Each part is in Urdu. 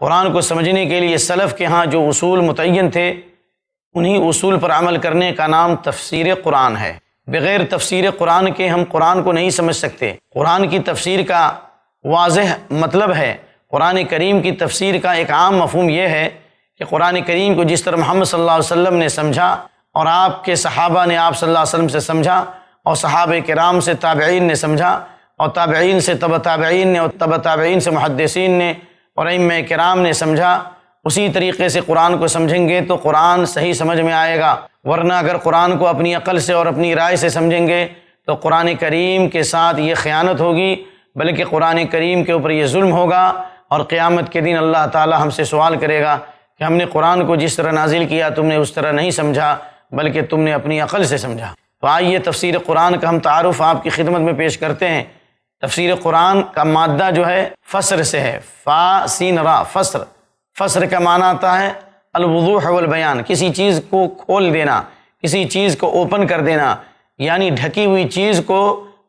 قرآن کو سمجھنے کے لیے سلف کے ہاں جو اصول متعین تھے انہی اصول پر عمل کرنے کا نام تفسیر قرآن ہے۔ بغیر تفسیر قرآن کے ہم قرآن کو نہیں سمجھ سکتے۔ قرآن کی تفسیر کا واضح مطلب ہے، قرآن کریم کی تفسیر کا ایک عام مفہوم یہ ہے کہ قرآن کریم کو جس طرح محمد صلی اللہ علیہ وسلم نے سمجھا اور آپ کے صحابہ نے آپ صلی اللہ علیہ وسلم سے سمجھا اور صحابہ کرام سے تابعین نے سمجھا اور تابعین سے تبع تابعین نے اور تبع تابعین سے محدثین نے اور ائمہ کرام نے سمجھا، اسی طریقے سے قرآن کو سمجھیں گے تو قرآن صحیح سمجھ میں آئے گا۔ ورنہ اگر قرآن کو اپنی عقل سے اور اپنی رائے سے سمجھیں گے تو قرآن کریم کے ساتھ یہ خیانت ہوگی، بلکہ قرآن کریم کے اوپر یہ ظلم ہوگا، اور قیامت کے دن اللہ تعالی ہم سے سوال کرے گا کہ ہم نے قرآن کو جس طرح نازل کیا تم نے اس طرح نہیں سمجھا بلکہ تم نے اپنی عقل سے سمجھا۔ تو آئیے تفسیر قرآن کا ہم تعارف آپ کی خدمت میں پیش کرتے ہیں۔ تفسیر قرآن کا مادہ جو ہے فسر سے ہے، فا سین را، فسر۔ فسر کا معنی آتا ہے الوضوح والبیان، کسی چیز کو کھول دینا، کسی چیز کو اوپن کر دینا، یعنی ڈھکی ہوئی چیز کو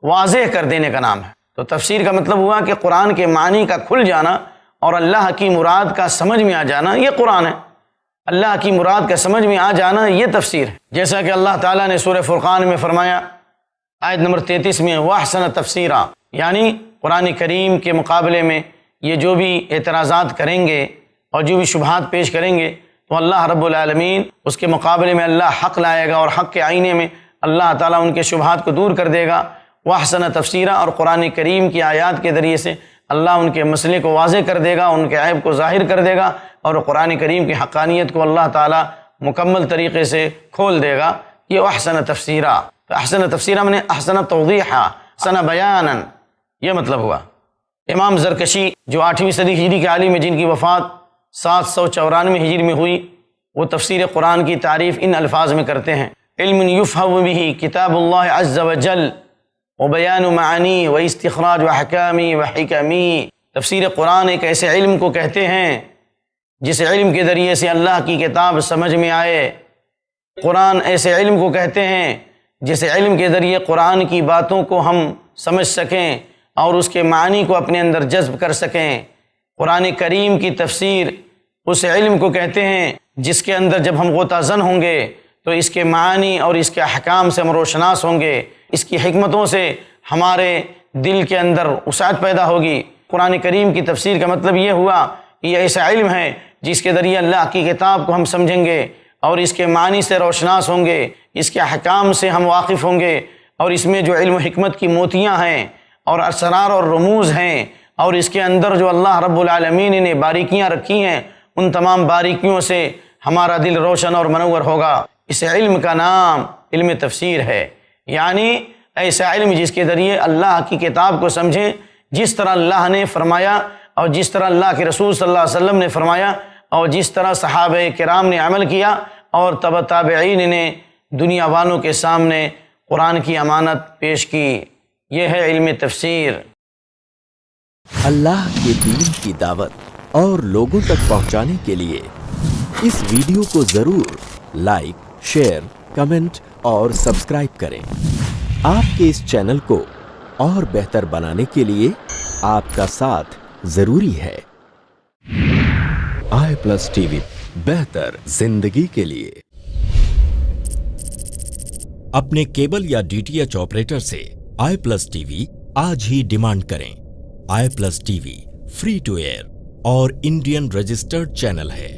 واضح کر دینے کا نام ہے۔ تو تفسیر کا مطلب ہوا کہ قرآن کے معنی کا کھل جانا اور اللہ کی مراد کا سمجھ میں آ جانا، یہ قرآن ہے۔ اللہ کی مراد کا سمجھ میں آ جانا یہ تفسیر ہے، جیسا کہ اللہ تعالیٰ نے سورہ فرقان میں فرمایا آیت نمبر 33 میں وَأَحْسَنَ تَفْسِيرًا، یعنی قرآن کریم کے مقابلے میں یہ جو بھی اعتراضات کریں گے اور جو بھی شبہات پیش کریں گے تو اللہ رب العالمین اس کے مقابلے میں اللہ حق لائے گا، اور حق کے آئینے میں اللہ تعالیٰ ان کے شبہات کو دور کر دے گا۔ وَأَحْسَنَ تَفْسِيرًا، اور قرآن کریم کی آیات کے ذریعے سے اللہ ان کے مسئلے کو واضح کر دے گا، ان کے عیب کو ظاہر کر دے گا، اور قرآن کریم کی حقانیت کو اللہ تعالیٰ مکمل طریقے سے کھول دے گا۔ یہ احسن تفسیرا، احسن تفسیرا میں نے احسن توضیحا، احسن بیانا، یہ مطلب ہوا۔ امام زرکشی جو 8ویں صدی ہجری کے عالم ہیں، جن کی وفات 794 ہجری میں ہوئی، وہ تفسیر قرآن کی تعریف ان الفاظ میں کرتے ہیں: علم یفهم به کتاب اللہ عز وجل وبیان معانی و استخراج احکامی و حکمی۔ تفسیر قرآن ایک ایسے علم کو کہتے ہیں جس علم کے ذریعے سے اللہ کی کتاب سمجھ میں آئے۔ قرآن ایسے علم کو کہتے ہیں جس علم کے ذریعے قرآن کی باتوں کو ہم سمجھ سکیں اور اس کے معنی کو اپنے اندر جذب کر سکیں۔ قرآن کریم کی تفسیر اس علم کو کہتے ہیں جس کے اندر جب ہم غوطہ زن ہوں گے تو اس کے معنی اور اس کے احکام سے ہم روشناس ہوں گے، اس کی حکمتوں سے ہمارے دل کے اندر وسعت پیدا ہوگی۔ قرآن کریم کی تفسیر کا مطلب یہ ہوا کہ یہ ایسا علم ہے جس کے ذریعے اللہ کی کتاب کو ہم سمجھیں گے اور اس کے معنی سے روشناس ہوں گے، اس کے احکام سے ہم واقف ہوں گے، اور اس میں جو علم و حکمت کی موتیاں ہیں اور اسرار اور رموز ہیں اور اس کے اندر جو اللہ رب العالمین نے باریکیاں رکھی ہیں، ان تمام باریکیوں سے ہمارا دل روشن اور منور ہوگا۔ اس علم کا نام علم تفسیر ہے، یعنی ایسا علم جس کے ذریعے اللہ کی کتاب کو سمجھیں جس طرح اللہ نے فرمایا اور جس طرح اللہ کے رسول صلی اللہ علیہ وسلم نے فرمایا اور جس طرح صحابہ کرام نے عمل کیا اور تبع تابعین نے دنیا والوں کے سامنے قرآن کی امانت پیش کی۔ یہ ہے علم تفسیر۔ اللہ کے دین کی دعوت اور لوگوں تک پہنچانے کے لیے اس ویڈیو کو ضرور لائک، شیئر، کمنٹ اور سبسکرائب کریں۔ آپ کے اس چینل کو اور بہتر بنانے کے لیے آپ کا ساتھ ضروری ہے۔ i+TV، بہتر زندگی کے لیے۔ اپنے کیبل یا DTH آپریٹر سے i+TV آج ہی ڈیمانڈ کریں۔ i+TV فری ٹو ایئر اور انڈین رجسٹرڈ چینل ہے۔